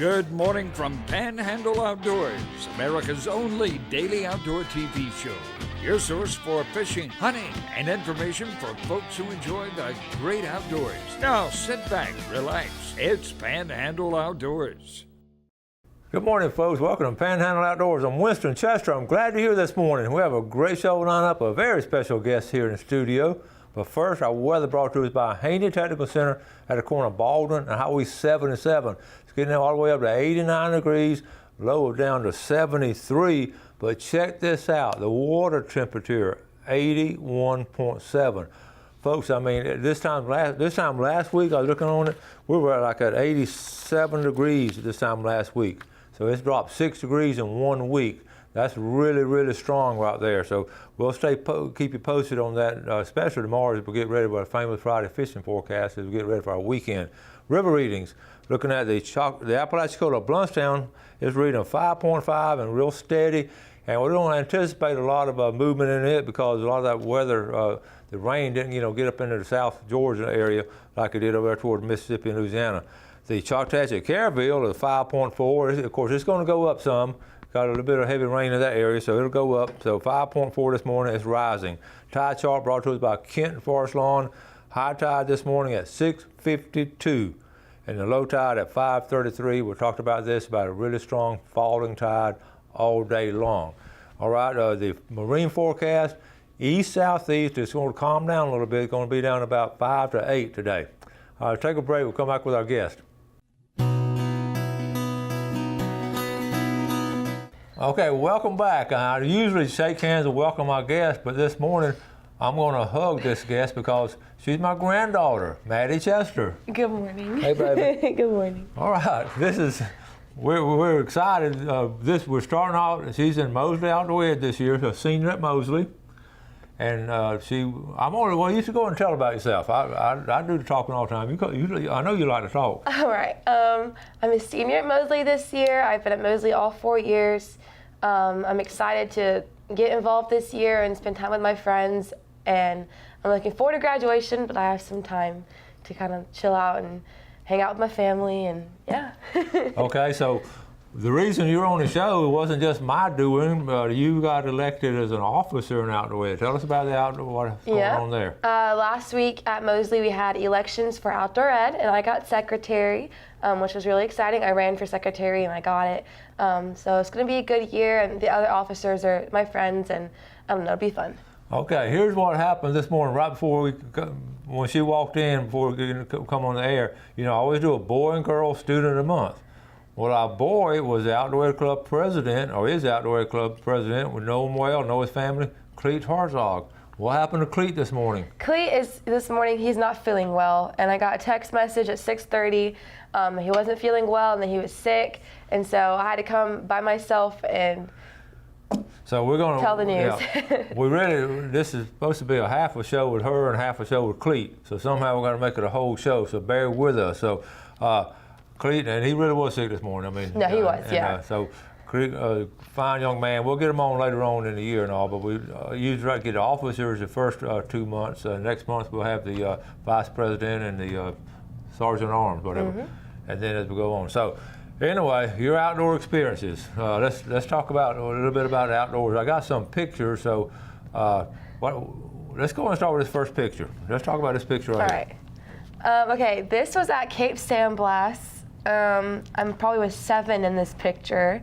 Good morning from Panhandle Outdoors, America's only daily outdoor TV show. Your source for fishing, hunting, and information for folks who enjoy the great outdoors. Now sit back, relax. It's Panhandle Outdoors. Good morning, folks. Welcome to Panhandle Outdoors. I'm Winston Chester. I'm glad you're here this morning. We have a great show lined up, a very special guest here in the studio. But first, our weather brought to us by Haney Technical Center at the corner of Baldwin and Highway 77. It's getting all the way up to 89 degrees, low down to 73. But check this out, the water temperature, 81.7. Folks, I mean, this time last week, I was looking on it, we were at 87 degrees this time last week. So it's dropped 6 degrees in 1 week. That's really, really strong right there. So we'll keep you posted on that, especially tomorrow as we get ready for our famous Friday fishing forecast as we get ready for our weekend. River readings, looking at the Apalachicola Bluntstown is reading 5.5 and real steady. And we don't anticipate a lot of movement in it because a lot of that weather, the rain didn't, get up into the South Georgia area like it did over there toward Mississippi and Louisiana. The Choctaw at Caryville is 5.4. Of course, it's going to go up some. Got a little bit of heavy rain in that area, so it'll go up. So 5.4 this morning is rising. Tide chart brought to us by Kent and Forest Lawn. High tide this morning at 6:52, and the low tide at 5:33. We talked about this, about a really strong falling tide all day long. All right, the marine forecast, east-southeast, is going to calm down a little bit. It's going to be down about 5 to 8 today. Take a break. We'll come back with our guest. Okay, welcome back. I usually shake hands and welcome my guest, but this morning I'm going to hug this guest because she's my granddaughter, Maddie Chester. Good morning. Hey, baby. Good morning. All right, we're excited. We're starting out. She's in Mosley Outdoor Ed this year, a senior at Mosley, and you should go and tell about yourself. I do the talking all the time. I know you like to talk. All right. I'm a senior at Mosley this year. I've been at Mosley all 4 years. I'm excited to get involved this year and spend time with my friends, and I'm looking forward to graduation, but I have some time to kind of chill out and hang out with my family, and yeah. Okay, so the reason you're on the show wasn't just my doing, but you got elected as an officer in Outdoor Ed. Tell us about the what's going on there. Last week at Mosley we had elections for Outdoor Ed, and I got secretary, which was really exciting. I ran for secretary and I got it. So it's going to be a good year, and the other officers are my friends, and I don't know, it'll be fun. Okay, here's what happened this morning right before when she walked in, before we come on the air. I always do a boy and girl student of the month. Well, our boy was the Outdoor Ed Club president, or is the Outdoor Ed Club president. We know him well, know his family, Cleet Harzog. What happened to Cleet this morning? Cleet this morning, he's not feeling well, and I got a text message at 6:30. He wasn't feeling well, and then he was sick, and so I had to come by myself and so we're going to tell the news. Yeah, this is supposed to be a half a show with her and half a show with Cleet. So somehow we're going to make it a whole show. So bear with us. So Cleet, and he really was sick this morning. No, he was. So Cleet, fine young man. We'll get him on later on in the year and all. But we usually try to get the officers the first 2 months. Next month we'll have the vice president and the sergeant at arms, whatever. And then as we go on. So. Anyway, your outdoor experiences. Let's talk about a little bit about outdoors. I got some pictures, so let's go and start with this first picture. Let's talk about this picture right here. All right. Okay, this was at Cape San Blas. I'm probably was 7 in this picture,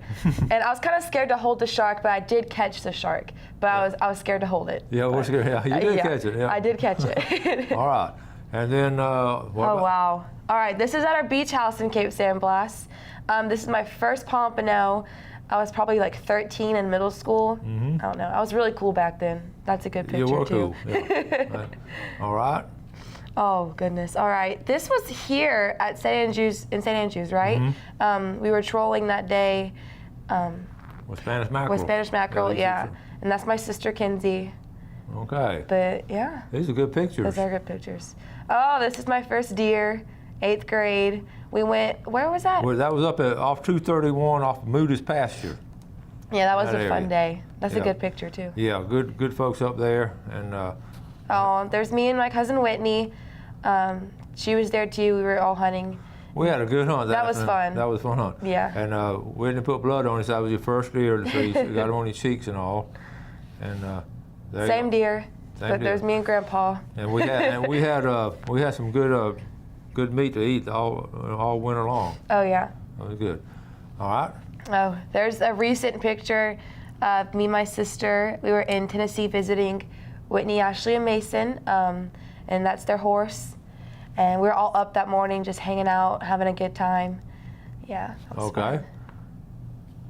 and I was kind of scared to hold the shark, but I did catch the shark. But I was scared to hold it. Yeah, we're scared. Yeah, you did catch it. Yeah, I did catch it. All right, and then wow! All right, this is at our beach house in Cape San Blas. This is my first pompano. I was probably like 13 in middle school. I don't know. I was really cool back then. That's a good picture too. You were too. Cool. Yeah. All right. Oh goodness. All right. This was here at St. Andrews, right? We were trolling that day. With Spanish mackerel. With Spanish mackerel, yeah. And that's my sister Kinsey. Okay. But yeah. These are good pictures. Those are good pictures. Oh, this is my first deer, 8th grade. We went, where was that? Well, that was up off 231 off Moody's pasture. Yeah, that was a fun day. That's a good picture too. Yeah, good folks up there. And there's me and my cousin Whitney. She was there too. We were all hunting. We had a good hunt. That was fun. That was fun hunt. Yeah. And we didn't put blood on it. So that was your first deer, so you got on your cheeks and all. And same deer. Same but deer. there's me and Grandpa. And we had some good meat to eat all winter long. Oh yeah. That was good. All right. Oh, there's a recent picture of me and my sister. We were in Tennessee visiting Whitney, Ashley, and Mason, and that's their horse. And we were all up that morning just hanging out, having a good time. Yeah. That was Okay. fun.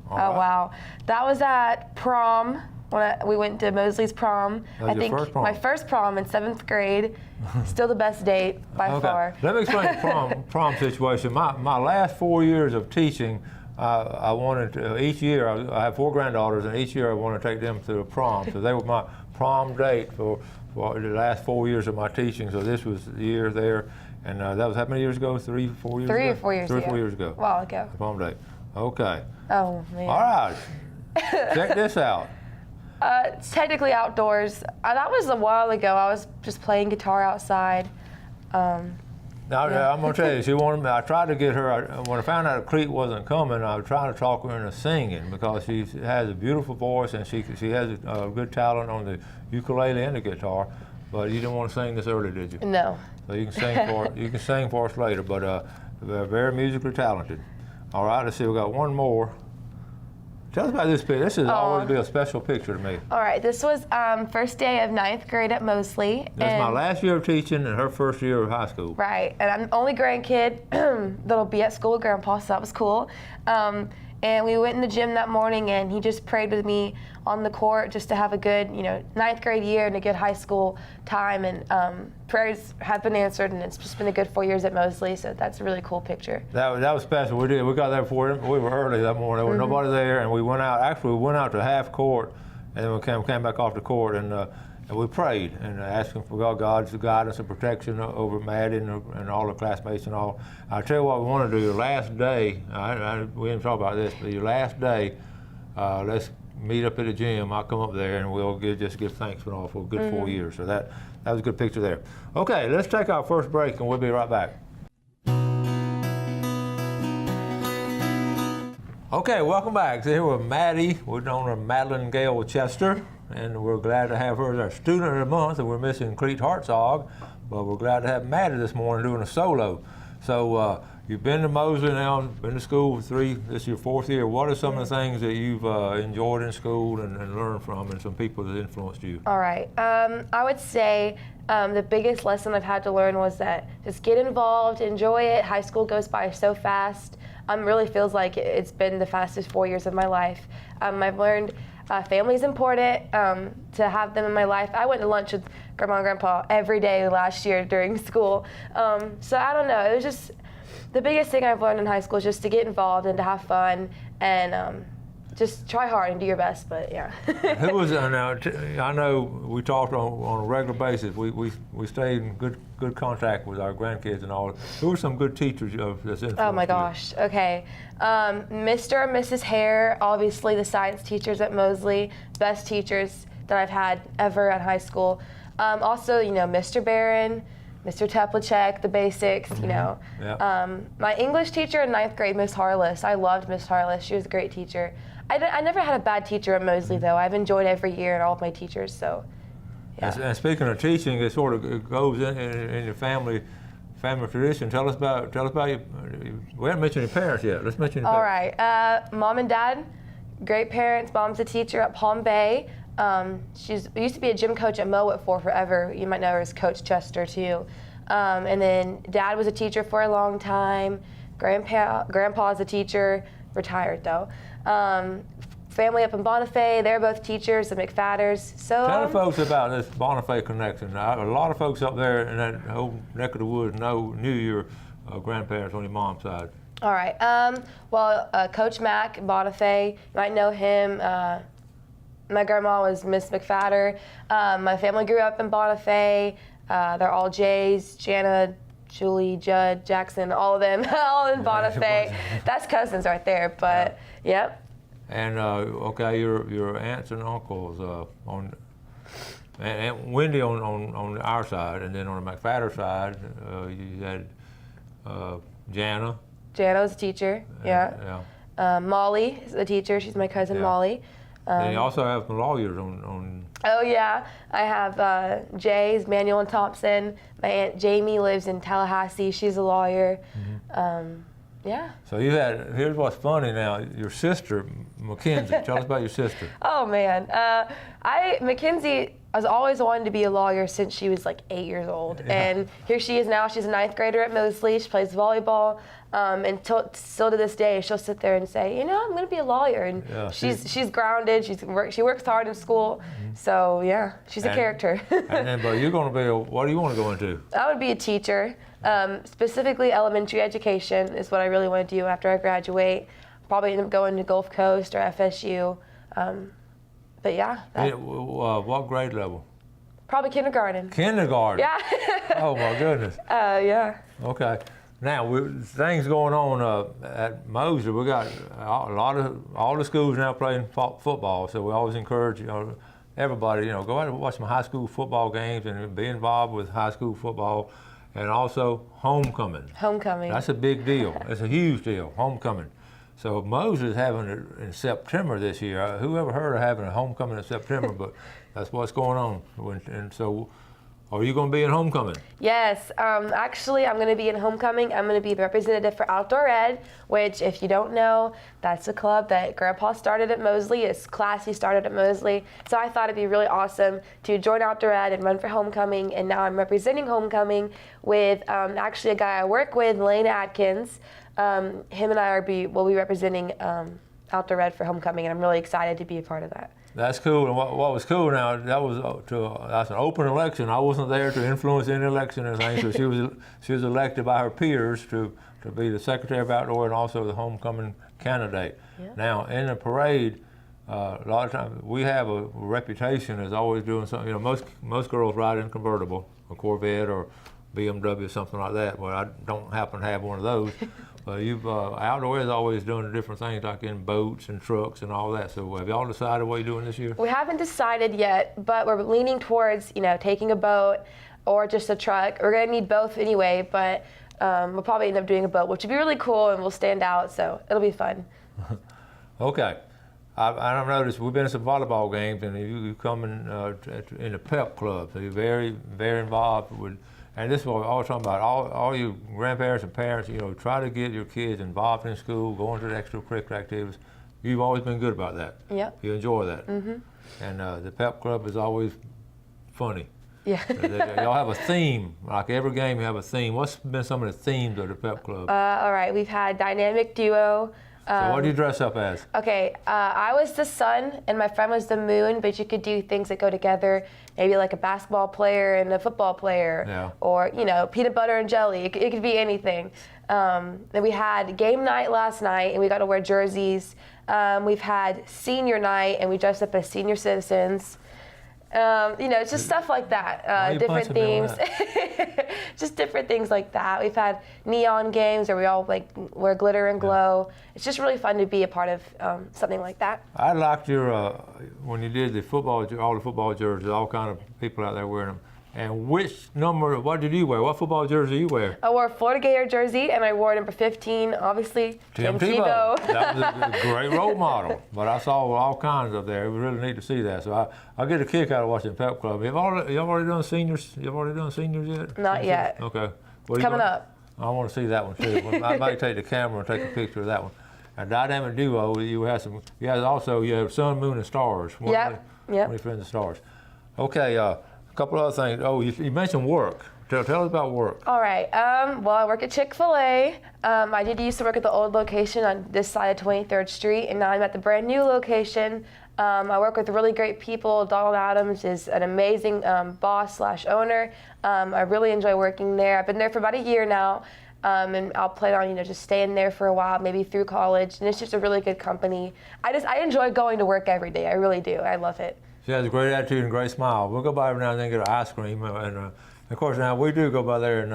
All Oh right. wow, that was at prom. We went to Mosley's prom. That was your first prom? My first prom in 7th grade. Still the best date by Okay. far. Let me explain the prom situation. My last 4 years of teaching, I wanted to, each year, I have 4 granddaughters, and each year I want to take them to a prom. So they were my prom date for the last 4 years of my teaching. So this was the year there. And that was how many years ago? 3, 4 years ago? 3 or 4 years 3 or ago. 4 years ago. A while ago. The prom date. Okay. Oh man. All right. Check this out. It's technically outdoors. That was a while ago. I was just playing guitar outside. Now, Yeah. I'm going to tell you, she wanted me, I tried to get her, when I found out Crete wasn't coming, I was trying to talk her into singing because she has a beautiful voice and she has a good talent on the ukulele and the guitar, but you didn't want to sing this early, did you? No. So you can sing for us later, but they're very musically talented. All right, let's see, we got one more. Tell us about this picture. This has always been a special picture to me. All right, this was first day of 9th grade at Mosley. That's my last year of teaching and her first year of high school. Right, and I'm the only grandkid that'll be at school with Grandpa, so that was cool. And we went in the gym that morning, and he just prayed with me on the court just to have a good, 9th grade year and a good high school time. And prayers have been answered, and it's just been a good 4 years at Mosley. So that's a really cool picture. That was special. We got there before we were early that morning. There was nobody there, and we went out. Actually, we went out to half court, and then we came back off the court, and we prayed and asked him for God's guidance and protection over Maddie and all the classmates and all. I'll tell you what we want to do. Your last day, we didn't talk about this, but your last day, let's meet up at the gym. I'll come up there and we'll just give thanks for a good 4 years. So that was a good picture there. Okay, let's take our first break and we'll be right back. Okay, welcome back. So here with Maddie. We're known as Madeline Gale Chester, and we're glad to have her as our student of the month, and we're missing Crete Hartzog, but we're glad to have Maddie this morning doing a solo. So you've been to Mosley now, been to school for this is your 4th year. What are some of the things that you've enjoyed in school and learned from, and some people that influenced you? All right. I would say the biggest lesson I've had to learn was that just get involved, enjoy it. High school goes by so fast. Really feels like it's been the fastest 4 years of my life. I've learned family is important, to have them in my life. I went to lunch with Grandma and Grandpa every day last year during school. So I don't know, it was just, the biggest thing I've learned in high school is just to get involved and to have fun and just try hard and do your best, but yeah. Who was now? I know we talked on a regular basis. We stayed in good contact with our grandkids and all. Who were some good teachers of this influence? Oh my gosh. Okay. Mr. and Mrs. Hare, obviously the science teachers at Mosley, best teachers that I've had ever at high school. Also, Mr. Barron, Mr. Teplachek, the basics, Yeah. My English teacher in 9th grade, Miss Harless. I loved Miss Harless. She was a great teacher. I never had a bad teacher at Mosley, though. I've enjoyed every year and all of my teachers, so, yeah. And speaking of teaching, it sort of goes in your family tradition. Tell us about your. We haven't mentioned your parents yet. Let's mention your All parents. right. Mom and Dad, great parents. Mom's a teacher at Palm Bay. She used to be a gym coach at Mowat for forever. You might know her as Coach Chester, too. And then Dad was a teacher for a long time. Grandpa's a teacher, retired though. Family up in Bonifay, they're both teachers, the McFadders. So Tell the folks about this Bonifay connection. A lot of folks up there in that whole neck of the woods knew your grandparents on your mom's side. All right. Coach Mac Bonifay, you might know him. My grandma was Miss McFadder. My family grew up in Bonifay. They're all Jays, Jana, Julie, Judd, Jackson, all of them, all in Bonifay. That's cousins right there, but yep. And okay, your aunts and uncles and Wendy on our side, and then on the McFadder side, you had Jana. Jana's a teacher. Yeah. Molly is a teacher. She's my cousin Molly. And you also have some lawyers on. Oh yeah, I have Jay's Manuel and Thompson. My Aunt Jamie lives in Tallahassee. She's a lawyer. Yeah. So here's what's funny now, your sister, Mackenzie. Tell us about your sister. Oh man, Mackenzie has always wanted to be a lawyer since she was like 8 years old. And here she is now. She's a 9th grader at Mosley. She plays volleyball. And still to this day, she'll sit there and say, I'm going to be a lawyer. And she's grounded. She works hard in school. So yeah, she's a character. But you're going to be what do you want to go into? I would be a teacher. Specifically elementary education is what I really want to do after I graduate. Probably end up going to Gulf Coast or FSU. But yeah. What grade level? Probably kindergarten. Kindergarten? Yeah. Oh my goodness. Yeah. Okay. Now, things going on at Mosley. We got all the schools now playing football, so we always encourage everybody go out and watch some high school football games and be involved with high school football, and also homecoming. Homecoming. That's a big deal. It's a huge deal. Homecoming. So Mosley is having it in September this year. Who ever heard of having a homecoming in September? But that's what's going on. And so. Are you going to be in homecoming? Yes. Actually, I'm going to be in homecoming. I'm going to be the representative for Outdoor Ed, which, if you don't know, that's a club that Grandpa started at Mosley. It's class he started at Mosley. So I thought it'd be really awesome to join Outdoor Ed and run for homecoming. And now I'm representing homecoming with actually a guy I work with, Lane Atkins. Him and I will be representing Outdoor Ed for homecoming, and I'm really excited to be a part of that. That's cool. And what was cool now, that's an open election. I wasn't there to influence any election or anything, so she was elected by her peers to be the Secretary of Outdoor and also the homecoming candidate. Yeah. Now, in the parade, a lot of times we have a reputation as always doing something. Most girls ride in a convertible, a Corvette or BMW or something like that. Well, I don't happen to have one of those. But Outdoor is always doing different things like in boats and trucks and all that. So have y'all decided what you're doing this year? We haven't decided yet, but we're leaning towards taking a boat or just a truck. We're going to need both anyway, but we'll probably end up doing a boat, which would be really cool and we'll stand out. So it'll be fun. Okay. I've noticed we've been to some volleyball games, and you come in the pep club, so you're very, very involved with. And this is what we're all talking about. All you grandparents and parents, try to get your kids involved in school, going to the extracurricular activities. You've always been good about that. Yep. You enjoy that. Mm-hmm. And the pep club is always funny. Yeah. Y'all have a theme. Like every game, you have a theme. What's been some of the themes of the pep club? All right, we've had dynamic duo. So what do you dress up as? Okay, I was the sun and my friend was the moon, but you could do things that go together, maybe like a basketball player and a football player, or peanut butter and jelly. It could be anything. Then we had game night last night and we got to wear jerseys. We've had senior night and we dressed up as senior citizens. It's just stuff like that. Different themes. Just different things like that. We've had neon games where we all wear glitter and glow. It's just really fun to be a part of something like that. I liked your when you did all the football jerseys, all kind of people out there wearing them. And which number, what did you wear? What football jersey did you wear? I wore a Florida Gator jersey, and I wore number 15, obviously, Tim Tebow. That was a great role model. But I saw all kinds up there. It was really neat to see that. So I get a kick out of watching Pep Club. You've already done seniors? You've already done seniors yet? Not yet. Okay. Coming up. I want to see that one too. I might take the camera and take a picture of that one. And dynamic duo, you have sun, moon, and stars. Yep. Friends and stars. Okay. Couple other things. Oh, you mentioned work. Tell us about work. All right. Well, I work at Chick-fil-A. I did used to work at the old location on this side of 23rd Street, and now I'm at the brand new location. I work with really great people. Donald Adams is an amazing boss/owner. I really enjoy working there. I've been there for about a year now, and I'll plan on just staying there for a while, maybe through college. And it's just a really good company. I enjoy going to work every day. I really do. I love it. She has a great attitude and a great smile. We'll go by every now and then and get ice cream. And of course, now we do go by there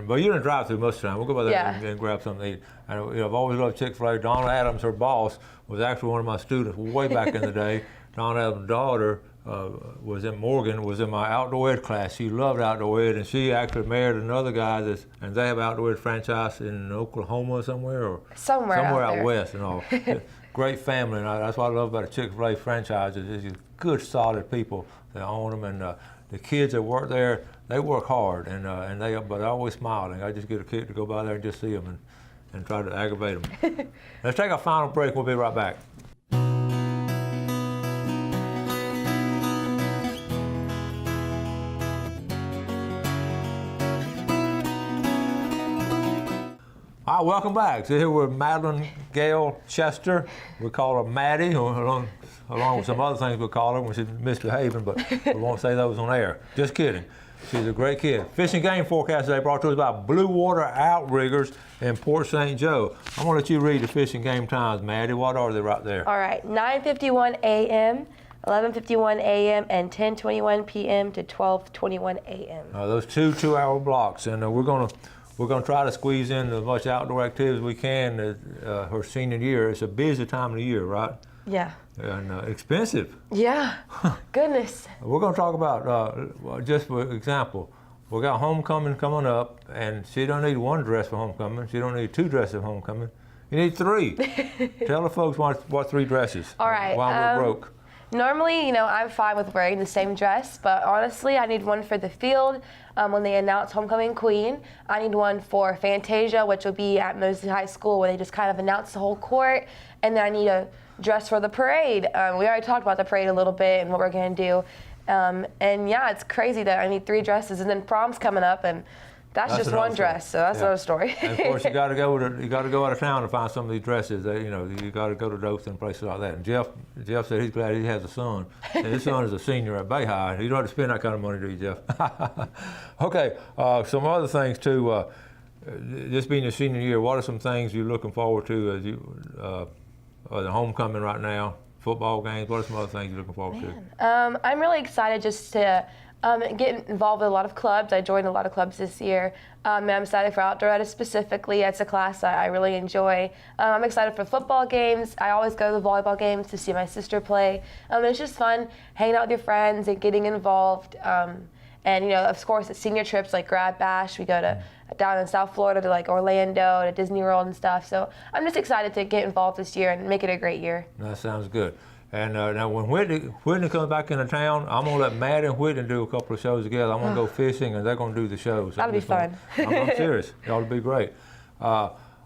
but you don't drive through most of the time. We'll go by there and grab something to eat. And I've always loved Chick-fil-A. Donald Adams, her boss, was actually one of my students way back in the day. Donald Adams' daughter was in Morgan, was in my outdoor ed class. She loved outdoor ed, and she actually married another guy and they have outdoor ed franchise in Oklahoma somewhere, or somewhere out west and all. Great family, and that's what I love about the Chick-fil-A franchise is good, solid people that own them, and the kids that work there, they work hard, but they always smile, and I just get a kick to go by there and just see them and try to aggravate them. Let's take our final break. We'll be right back. All right, welcome back. So here we're Madeline Gail Chester. We call her Maddie, along with some other things we call her when she's misbehaving, but we won't say those on air. Just kidding. She's a great kid. Fish and game forecast today brought to us by Blue Water Outriggers in Port St. Joe. I'm going to let you read the fish and game times, Maddie. What are they right there? All right, 9:51 a.m., 11:51 a.m., and 10:21 p.m. to 12:21 a.m. Those two-hour blocks, and we're going to try to squeeze in as much outdoor activity as we can her senior year. It's a busy time of the year, right? Yeah. And expensive. Yeah. Goodness. We're going to talk about, just for example, we got homecoming coming up, and she don't need one dress for homecoming. She don't need two dresses for homecoming. You need three. Tell the folks what three dresses. All right. While we're broke. Normally, I'm fine with wearing the same dress, but honestly, I need one for the field when they announce Homecoming Queen. I need one for Fantasia, which will be at Mosley High School, where they just kind of announce the whole court. And then I need a dress for the parade. We already talked about the parade a little bit and what we're going to do. And yeah, it's crazy that I need three dresses, and then prom's coming up, and that's just one dress, so that's another story. And of course, you got to go out of town to find some of these dresses. You got to go to Dothan and places like that. And Jeff said he's glad he has a son. And his son is a senior at Bay High. You don't have to spend that kind of money, do you, Jeff? Okay, some other things too. This being your senior year, what are some things you're looking forward to as you the homecoming right now? Football games. What are some other things you're looking forward to? I'm really excited just to get involved with a lot of clubs. I joined a lot of clubs this year. And I'm excited for outdoor ed specifically. It's a class I really enjoy. I'm excited for football games. I always go to the volleyball games to see my sister play. It's just fun hanging out with your friends and getting involved. And of course, at senior trips like Grad Bash, we go to down in South Florida to like Orlando, to Disney World and stuff. So I'm just excited to get involved this year and make it a great year. That sounds good. And now when Whitney comes back into town, I'm going to let Matt and Whitney do a couple of shows together. I'm going to go fishing, and they're going to do the shows. That'll be fun. I'm serious. That'll be great.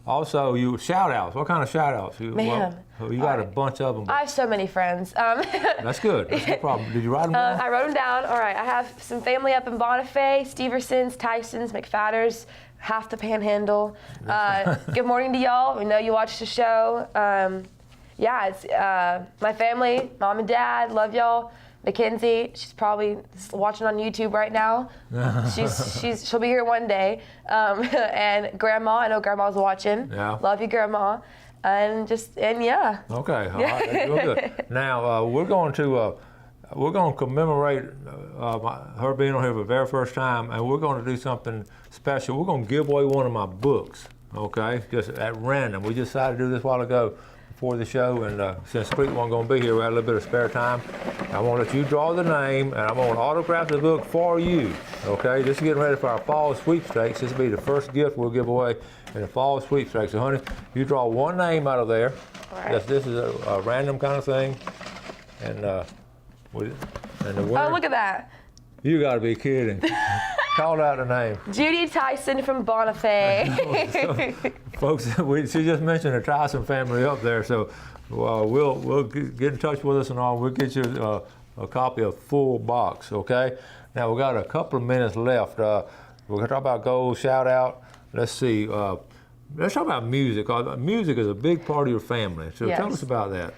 Also, you shout-outs. What kind of shout-outs? You got a bunch of them. I have so many friends. That's good. That's no problem. Did you write them down? I wrote them down. All right. I have some family up in Bonifay, Steversons, Tysons, McFatters, half the Panhandle. Good morning to y'all. We know you watch the show. It's my family, mom and dad. Love y'all. Mackenzie, she's probably watching on YouTube right now. She'll be here one day. And Grandma, I know Grandma's watching. Yeah. Love you, Grandma. And yeah. Okay, all right, that's real good. Now we're going to commemorate her being on here for the very first time, and we're going to do something special. We're going to give away one of my books. Okay, just at random. We decided to do this a while ago before the show, and since Spreet wasn't going to be here, we had a little bit of spare time. I want to let you draw the name, and I'm going to autograph the book for you. Okay, just getting ready for our fall sweepstakes. This will be the first gift we'll give away in the fall sweepstakes. So, honey, you draw one name out of there. All right. This is a random kind of thing, and the winner. Oh, look at that. You got to be kidding. Call out the name. Judy Tyson from Bonifay. Folks, she just mentioned the Tyson family up there, so we'll get in touch with us and all. We'll get you a copy of full box, okay? Now, we got a couple of minutes left. We're going to talk about goals, shout out. Let's see. Let's talk about music. Music is a big part of your family, so Yes. Tell us about that.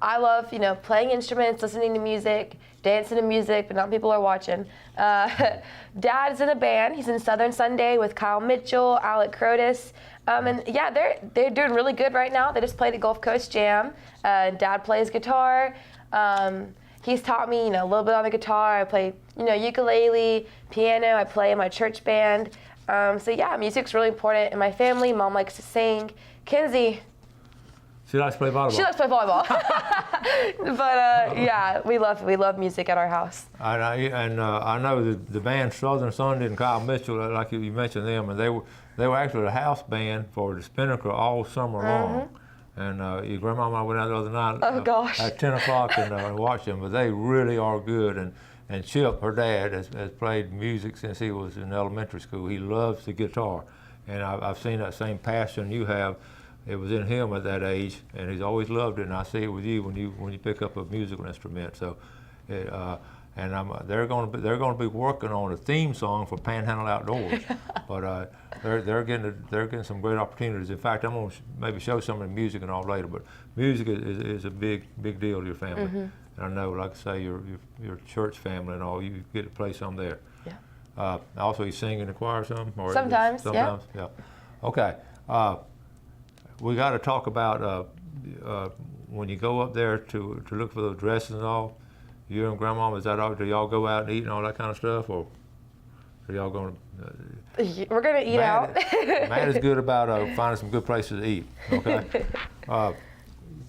I love, playing instruments, listening to music, dancing to music, but not people are watching. Dad's in a band. He's in Southern Sunday with Kyle Mitchell, Alec Crotis. And yeah, they're doing really good right now. They just played at Gulf Coast Jam. Dad plays guitar. He's taught me, a little bit on the guitar. I play, ukulele, piano. I play in my church band. So yeah, music's really important in my family. Mom likes to sing. Kenzie. She likes to play volleyball. She likes to play volleyball. But yeah, we love music at our house. I know the band Southern Sunday and Kyle Mitchell, like you mentioned them, and they were actually the house band for the Spinnaker all summer long. And your grandmama went out the other night at 10 o'clock and watched them, but they really are good. And Chip, her dad, has played music since he was in elementary school. He loves the guitar, and I've seen that same passion you have. It was in him at that age, and he's always loved it. And I see it with you when you pick up a musical instrument. So, they're going to be working on a theme song for Panhandle Outdoors, but they're getting some great opportunities. In fact, I'm going to maybe show some of the music and all later. But music is a big deal to your family. And I know, like I say, your church family and all, you get to play some there. Yeah. Also, you sing in the choir some? Or sometimes. Yeah. Okay. We got to talk about when you go up there to look for those dresses and all. You and Grandmama, is that all? Do y'all go out and eat and all that kind of stuff, or are y'all going to? We're going to eat out. Matt is good about finding some good places to eat. Okay.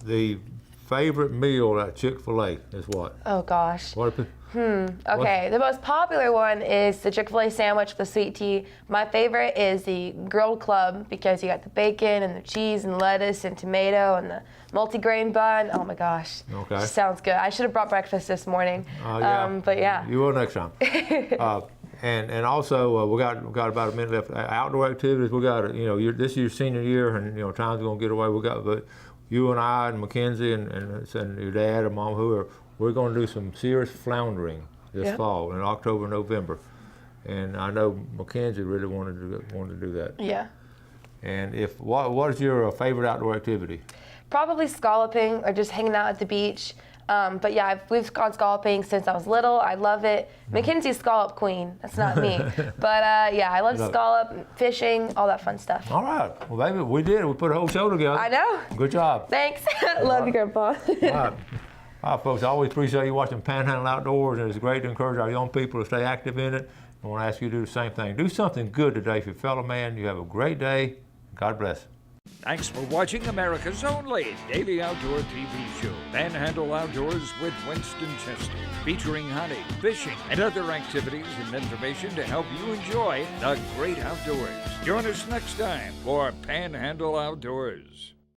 The favorite meal at Chick-fil-A is what? Oh gosh. What? Okay, the most popular one is the Chick-fil-A sandwich with the sweet tea. My favorite is the grilled club because you got the bacon and the cheese and lettuce and tomato and the multi-grain bun. Oh my gosh. Okay. Sounds good. I should have brought breakfast this morning. Yeah. But yeah. You will next time. And also we got about a minute left. Outdoor activities. We got this is your senior year, and time's gonna get away. But you and I and Mackenzie and your dad and mom, we're going to do some serious floundering this fall in October, November, and I know Mackenzie really wanted to do that. Yeah. And what is your favorite outdoor activity? Probably scalloping or just hanging out at the beach. But yeah, we've gone scalloping since I was little. I love it. Mackenzie's scallop queen. That's not me. But yeah, I love scallop, fishing, all that fun stuff. All right. Well, baby, we did it. We put a whole show together. I know. Good job. Thanks. Love you, Grandpa. All right, folks, I always appreciate you watching Panhandle Outdoors, and it's great to encourage our young people to stay active in it. I want to ask you to do the same thing. Do something good today for your fellow man. You have a great day. God bless. Thanks for watching America's only daily outdoor TV show, Panhandle Outdoors with Winston Chester, featuring hunting, fishing, and other activities and information to help you enjoy the great outdoors. Join us next time for Panhandle Outdoors.